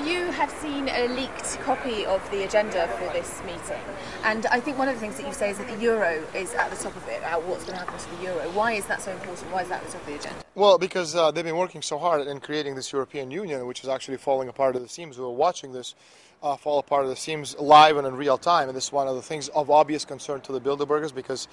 You have seen a leaked copy of the agenda for this meeting, and I think one of the things that you say is that the euro is at the top of it, about what's going to happen to the euro. Why is that so important? Why is that at the top of the agenda? Well, because they've been working so hard in creating this European Union, which is actually falling apart at the seams. We were watching this fall apart at the seams live and in real time, and this is one of the things of obvious concern to the Bilderbergers, because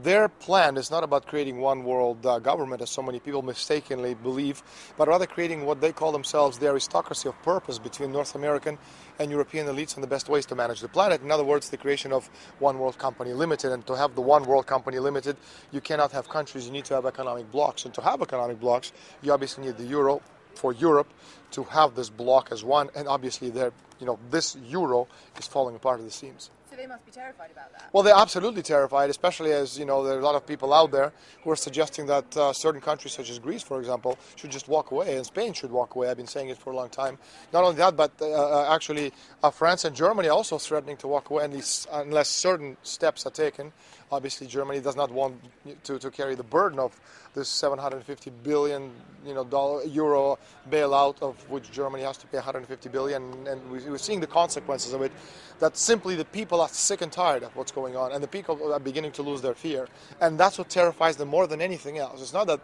their plan is not about creating one world government, as so many people mistakenly believe, but rather creating what they call themselves the aristocracy of purpose between North American and European elites and the best ways to manage the planet. In other words, the creation of One World Company Limited. And to have the One World Company Limited, you cannot have countries, you need to have economic blocks. And to have economic blocks, you obviously need the euro for Europe to have this block as one. And obviously, this euro is falling apart at the seams. So they must be terrified about that. Well, they're absolutely terrified, especially as, there are a lot of people out there who are suggesting that certain countries, such as Greece, for example, should just walk away, and Spain should walk away. I've been saying it for a long time. Not only that, but actually France and Germany are also threatening to walk away unless certain steps are taken. Obviously, Germany does not want to carry the burden of this 750 billion euro bailout, of which Germany has to pay 150 billion, and we're seeing the consequences of it. That simply the people are sick and tired of what's going on, and the people are beginning to lose their fear, and that's what terrifies them more than anything else. It's not that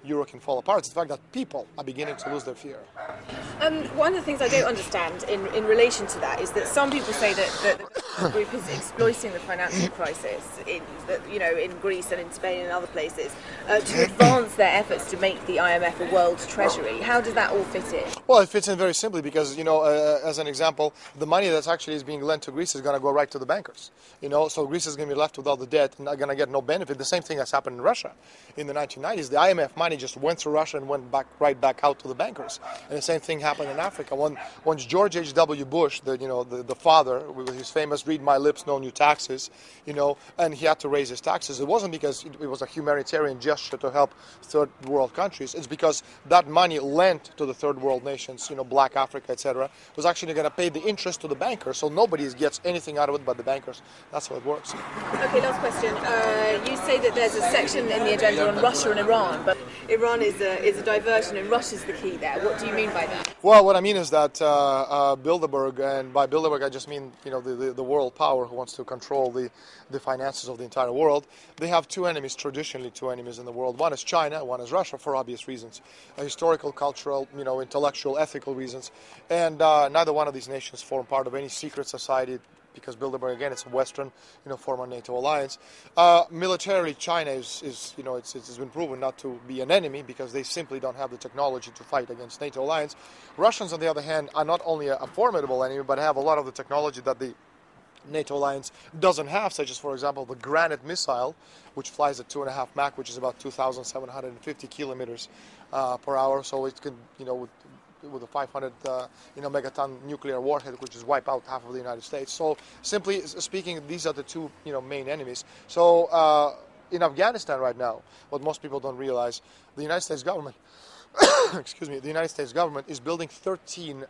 euro can fall apart; it's the fact that people are beginning to lose their fear. One of the things I don't understand in relation to that is that some people say that the group is exploiting the financial crisis in Greece and in Spain and other places to advance their efforts to make the IMF a world treasury. How does that all fit in? Well, it fits in very simply because, as an example, the money that's actually is being lent to Greece is going to go right to the bankers. So Greece is going to be left without the debt and not going to get no benefit. The same thing has happened in Russia. In the 1990s, the IMF money just went through Russia and went right back out to the bankers. And the same thing happened in Africa. Once George H.W. Bush, the father, with his famous "Read my lips, no new taxes," and he had to raise his taxes, it wasn't because it was a humanitarian gesture to help third world countries. It's because that money lent to the third world nations, Black Africa, etc., was actually going to pay the interest to the bankers, so nobody gets anything out of it but the bankers. That's how it works. Okay, last question. You say that there's a section in the agenda on Russia and Iran, but Iran is a diversion and Russia's the key there. What do you mean by that? Well, what I mean is that Bilderberg, and by Bilderberg I just mean the world power who wants to control the finances of the entire world, they have two enemies, traditionally two enemies in the world. One is China, one is Russia, for obvious reasons, historical, cultural, intellectual, ethical reasons, and neither one of these nations form part of any secret society, because Bilderberg, again, it's a Western, former NATO alliance. Militarily, China it's been proven not to be an enemy because they simply don't have the technology to fight against NATO alliance. Russians, on the other hand, are not only a formidable enemy, but have a lot of the technology that the NATO alliance doesn't have, such as, for example, the Granite missile, which flies at 2.5 Mach, which is about 2,750 kilometers per hour. So it can, with a 500 megaton nuclear warhead, which is wipe out half of the United States. So simply speaking, these are the two main enemies. So in Afghanistan right now, what most people don't realize, the United States government the United States government is building 13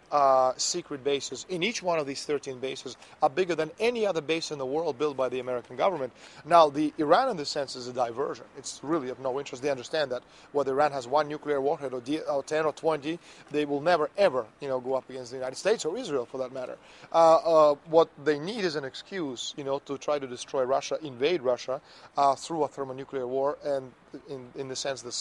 secret bases. In each one of these 13 bases are bigger than any other base in the world built by the American government. Now, the Iran, in this sense, is a diversion. It's really of no interest. They understand that whether Iran has one nuclear warhead or 10 or 20, they will never, ever, go up against the United States or Israel, for that matter. What they need is an excuse, to try to destroy Russia, invade Russia through a thermonuclear war, and in the sense, the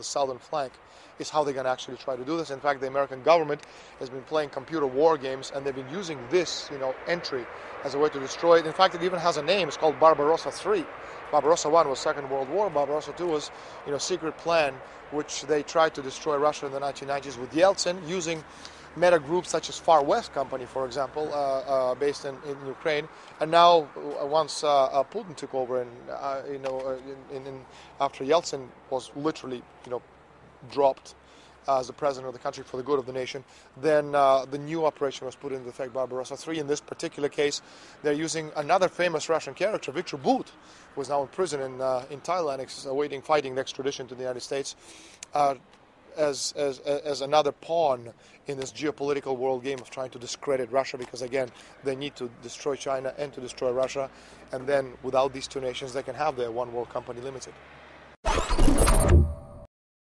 southern flank is how they're going to actually try to do this. In fact, the American government has been playing computer war games, and they've been using this, entry as a way to destroy it. In fact, it even has a name. It's called Barbarossa III. Barbarossa I was Second World War. Barbarossa II was, secret plan, which they tried to destroy Russia in the 1990s with Yeltsin, using meta groups such as Far West Company, for example, based in Ukraine. And now, once Putin took over, and after Yeltsin was literally, dropped as the president of the country for the good of the nation, then the new operation was put into effect, Barbarossa III. In this particular case, they're using another famous Russian character, Viktor Bout, who is now in prison in Thailand, awaiting fighting extradition to the United States, as another pawn in this geopolitical world game of trying to discredit Russia, because, again, they need to destroy China and to destroy Russia, and then without these two nations, they can have their One World Company Limited.